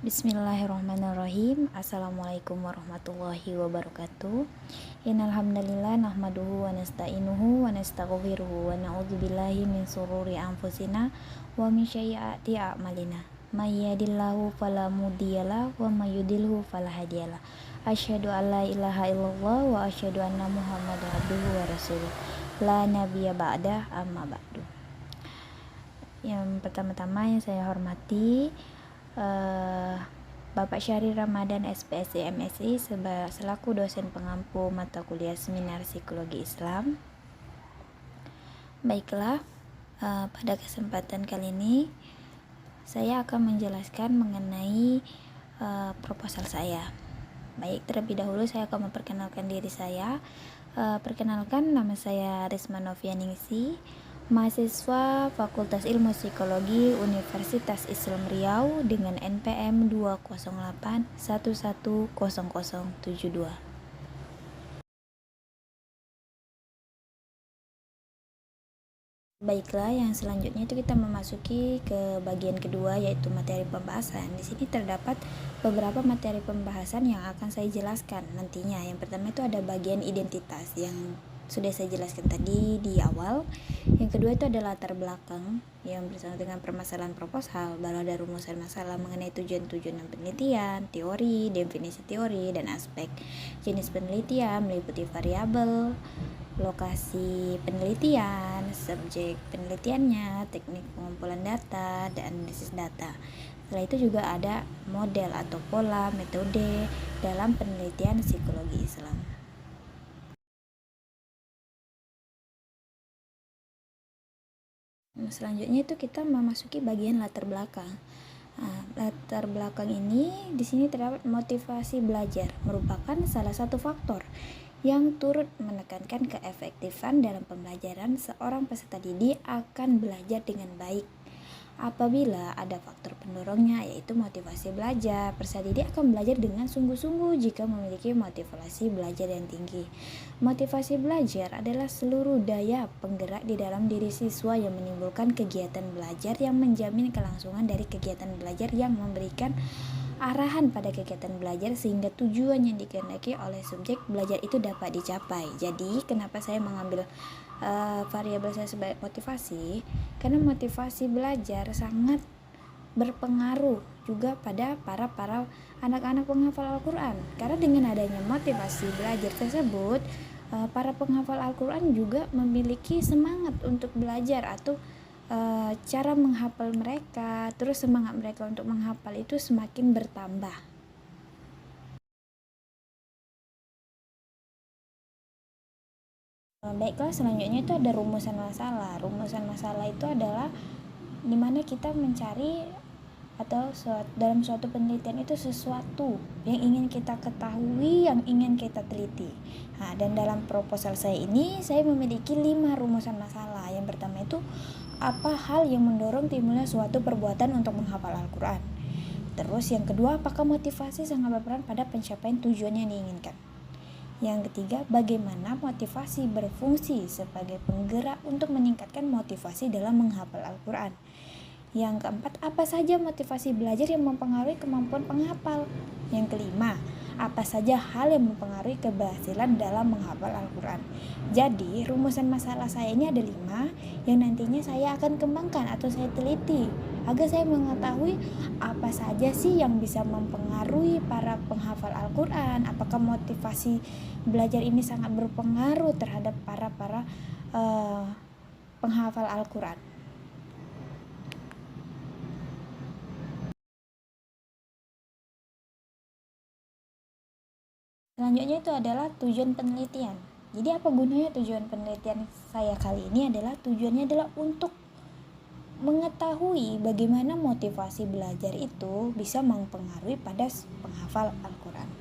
Bismillahirrahmanirrahim. Assalamualaikum warahmatullahi wabarakatuh. Innal hamdalillah nahmaduhu wa nasta'inuhu wa nastaghfiruhu wa na'udzubillahi min sururi anfusina wa min sayyiati a'malina. May yahdihillahu fala mudhiyalah wa may yudhlilhu fala hadiyalah. Asyhadu an la ilaha illallah wa asyhadu anna Muhammadar abduhu wa rasuluh. La nabiyya ba'da amma ba'du. Yang pertama-tama yang saya hormati Bapak Syahri Ramadan SPSI MSI selaku dosen pengampu mata kuliah Seminar Psikologi Islam. Baiklah, pada kesempatan kali ini saya akan menjelaskan mengenai proposal saya. Baik, terlebih dahulu saya akan memperkenalkan diri saya. Perkenalkan, nama saya Risma Novianingsi, mahasiswa Fakultas Ilmu Psikologi Universitas Islam Riau dengan NPM 208110072. Baiklah, yang selanjutnya itu kita memasuki ke bagian kedua, yaitu materi pembahasan. Di sini terdapat beberapa materi pembahasan yang akan saya jelaskan nantinya. Yang pertama itu ada bagian identitas yang sudah saya jelaskan tadi di awal. Yang kedua itu ada latar belakang yang bersama dengan permasalahan proposal, baru ada rumusan masalah mengenai tujuan-tujuan penelitian, teori, definisi teori, dan aspek jenis penelitian meliputi variabel, lokasi penelitian, subjek penelitiannya, teknik pengumpulan data, dan analisis data. Setelah itu juga ada model atau pola metode dalam penelitian psikologi Islam. Selanjutnya itu kita memasuki bagian latar belakang. Latar belakang ini di sini terdapat motivasi belajar, merupakan salah satu faktor yang turut menekankan keefektifan dalam pembelajaran. Seorang peserta didik akan belajar dengan baik apabila ada faktor pendorongnya, yaitu motivasi belajar. Peserta didik akan belajar dengan sungguh-sungguh jika memiliki motivasi belajar yang tinggi. Motivasi belajar adalah seluruh daya penggerak di dalam diri siswa yang menimbulkan kegiatan belajar yang menjamin kelangsungan dari kegiatan belajar yang memberikan arahan pada kegiatan belajar sehingga tujuan yang dikehendaki oleh subjek belajar itu dapat dicapai. Jadi kenapa saya mengambil variabel saya sebagai motivasi? Karena motivasi belajar sangat berpengaruh juga pada para anak-anak penghafal Al-Quran. Karena dengan adanya motivasi belajar tersebut, para penghafal Al-Quran juga memiliki semangat untuk belajar atau cara menghafal mereka, terus semangat mereka untuk menghafal itu semakin bertambah. Baiklah, selanjutnya itu ada rumusan masalah. Rumusan masalah itu adalah dimana kita mencari atau dalam suatu penelitian itu sesuatu yang ingin kita ketahui, yang ingin kita teliti. Dan dalam proposal saya ini saya memiliki 5 rumusan masalah. Yang pertama itu apa hal yang mendorong timbulnya suatu perbuatan untuk menghafal Al-Quran. Terus yang kedua, apakah motivasi sangat berperan pada pencapaian tujuan yang diinginkan. Yang ketiga, bagaimana motivasi berfungsi sebagai penggerak untuk meningkatkan motivasi dalam menghafal Al-Quran. Yang keempat, apa saja motivasi belajar yang mempengaruhi kemampuan penghafal. Yang kelima, apa saja hal yang mempengaruhi keberhasilan dalam menghafal Al-Quran. Jadi, rumusan masalah saya ini ada 5 yang nantinya saya akan kembangkan atau saya teliti agar saya mengetahui apa saja sih yang bisa mempengaruhi para penghafal Al-Quran. Apakah motivasi belajar ini sangat berpengaruh terhadap para penghafal Al-Quran. Selanjutnya itu adalah tujuan penelitian. Jadi apa gunanya tujuan penelitian saya kali ini adalah tujuannya adalah untuk mengetahui bagaimana motivasi belajar itu bisa mempengaruhi pada penghafal Al-Quran.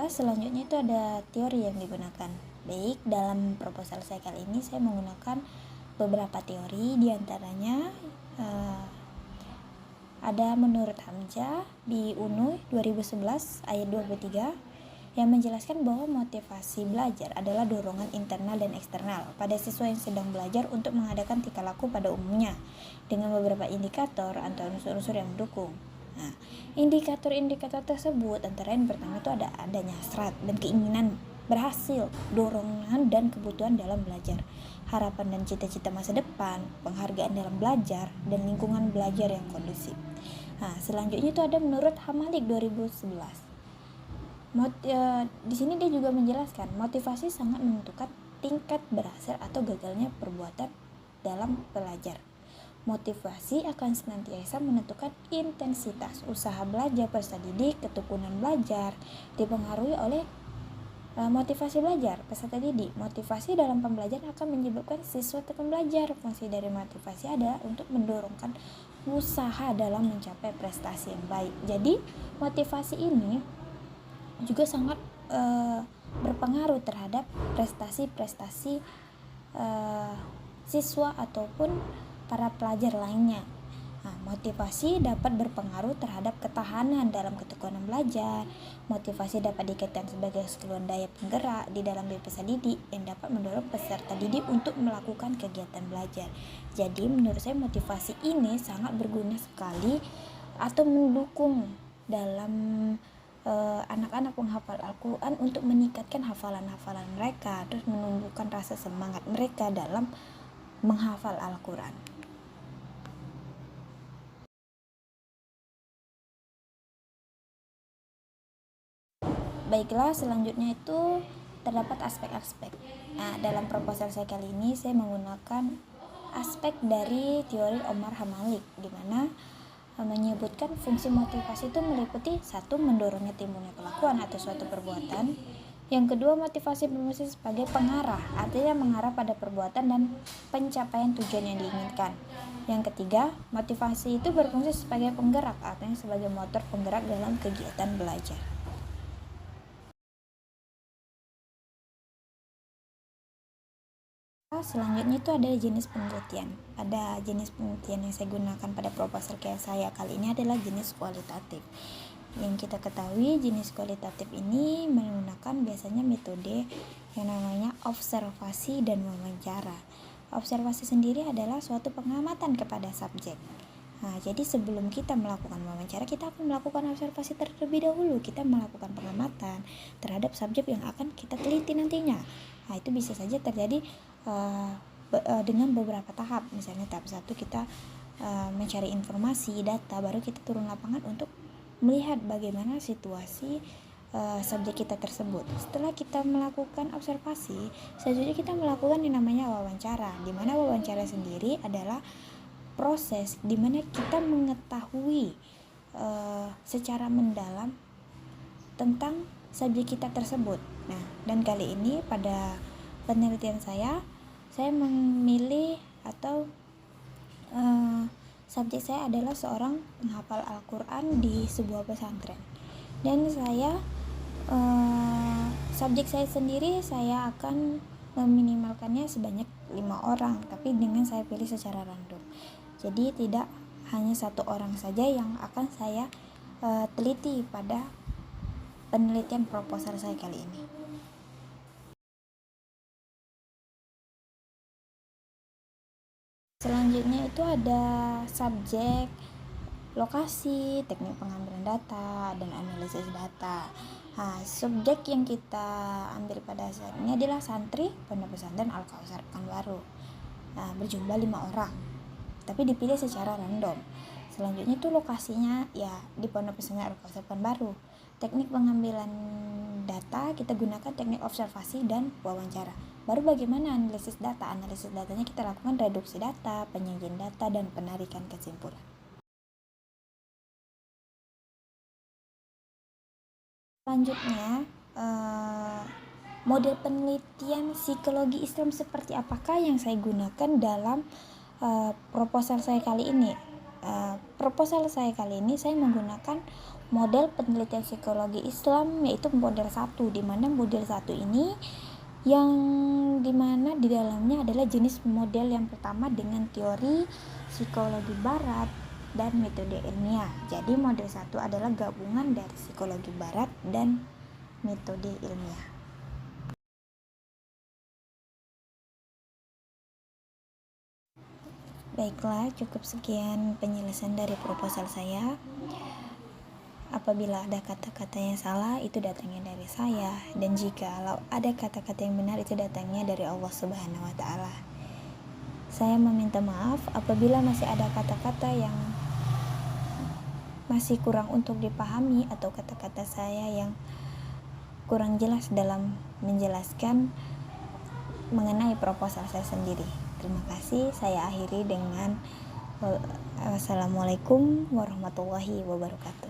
Selanjutnya itu ada teori yang digunakan. Baik, dalam proposal saya kali ini saya menggunakan beberapa teori, diantaranya ada menurut Hamzah di UNU 2011 ayat 23, yang menjelaskan bahwa motivasi belajar adalah dorongan internal dan eksternal pada siswa yang sedang belajar untuk mengadakan tingkah laku pada umumnya dengan beberapa indikator atau unsur-unsur yang mendukung. Nah, indikator-indikator tersebut antara yang pertama itu adanya hasrat dan keinginan berhasil, dorongan dan kebutuhan dalam belajar, harapan dan cita-cita masa depan, penghargaan dalam belajar, dan lingkungan belajar yang kondusif. Nah, selanjutnya itu ada menurut Hamalik 2011. Di sini dia juga menjelaskan motivasi sangat menentukan tingkat berhasil atau gagalnya perbuatan dalam belajar. Motivasi akan senantiasa menentukan intensitas usaha belajar peserta didik. Ketekunan belajar dipengaruhi oleh motivasi belajar peserta didik. Motivasi dalam pembelajaran akan menyebabkan siswa tekun belajar. Fungsi dari motivasi adalah untuk mendorongkan usaha dalam mencapai prestasi yang baik. Jadi motivasi ini juga sangat berpengaruh terhadap prestasi-prestasi siswa ataupun para pelajar lainnya. Nah, motivasi dapat berpengaruh terhadap ketahanan dalam ketekunan belajar. Motivasi dapat dikaitkan sebagai keseluruhan daya penggerak di dalam diri peserta didik yang dapat mendorong peserta didik untuk melakukan kegiatan belajar. Jadi menurut saya motivasi ini sangat berguna sekali atau mendukung dalam anak-anak penghafal Al-Quran untuk meningkatkan hafalan-hafalan mereka, terus menumbuhkan rasa semangat mereka dalam menghafal Al-Quran. Baiklah, selanjutnya itu terdapat aspek-aspek. Nah, dalam proposal saya kali ini saya menggunakan aspek dari teori Omar Hamalik, di mana menyebutkan fungsi motivasi itu meliputi satu, mendorongnya timbulnya kelakuan atau suatu perbuatan. Yang kedua, motivasi berfungsi sebagai pengarah, artinya mengarah pada perbuatan dan pencapaian tujuan yang diinginkan. Yang ketiga, motivasi itu berfungsi sebagai penggerak, artinya sebagai motor penggerak dalam kegiatan belajar. Selanjutnya itu ada jenis penelitian. Ada jenis penelitian yang saya gunakan pada proposal kayak saya kali ini adalah jenis kualitatif. Yang kita ketahui jenis kualitatif ini menggunakan biasanya metode yang namanya observasi dan wawancara. Observasi sendiri adalah suatu pengamatan kepada subjek. Nah, jadi sebelum kita melakukan wawancara, kita akan melakukan observasi terlebih dahulu. Kita melakukan pengamatan terhadap subjek yang akan kita teliti nantinya. Nah, itu bisa saja terjadi dengan beberapa tahap. Misalnya tahap 1 kita mencari informasi, data, baru kita turun lapangan untuk melihat bagaimana situasi subjek kita tersebut. Setelah kita melakukan observasi, selanjutnya kita melakukan yang namanya wawancara, di mana wawancara sendiri adalah proses di mana kita mengetahui secara mendalam tentang subjek kita tersebut. Nah, dan kali ini pada penelitian saya memilih atau subjek saya adalah seorang penghafal Al-Quran di sebuah pesantren. Dan saya subjek saya sendiri saya akan meminimalkannya sebanyak 5 orang, tapi dengan saya pilih secara random. Jadi tidak hanya 1 orang saja yang akan saya teliti pada penelitian proposal saya kali ini. Selanjutnya itu ada subjek, lokasi, teknik pengambilan data, dan analisis data. Nah, subjek yang kita ambil pada saat ini adalah santri Pondok Pesantren Al-Kautsar Pekanbaru. Nah, berjumlah 5 orang, tapi dipilih secara random. Selanjutnya itu lokasinya ya di Pondok Pesantren Al-Kautsar Pekanbaru. Teknik pengambilan data kita gunakan teknik observasi dan wawancara. Baru bagaimana analisis data? Analisis datanya kita lakukan reduksi data, penyajian data, dan penarikan kesimpulan. Selanjutnya, model penelitian psikologi Islam seperti apakah yang saya gunakan dalam proposal saya kali ini? Proposal saya kali ini saya menggunakan model penelitian psikologi Islam, yaitu model 1, di mana model 1 ini yang dimana di dalamnya adalah jenis model yang pertama dengan teori psikologi barat dan metode ilmiah. Jadi model 1 adalah gabungan dari psikologi barat dan metode ilmiah. Baiklah, cukup sekian penjelasan dari proposal saya. Apabila ada kata-kata yang salah, itu datangnya dari saya, dan jika ada kata-kata yang benar, itu datangnya dari Allah Subhanahu wa Ta'ala. Saya meminta maaf apabila masih ada kata-kata yang masih kurang untuk dipahami, atau kata-kata saya yang kurang jelas dalam menjelaskan mengenai proposal saya sendiri. Terima kasih. Saya akhiri dengan wassalamualaikum warahmatullahi wabarakatuh.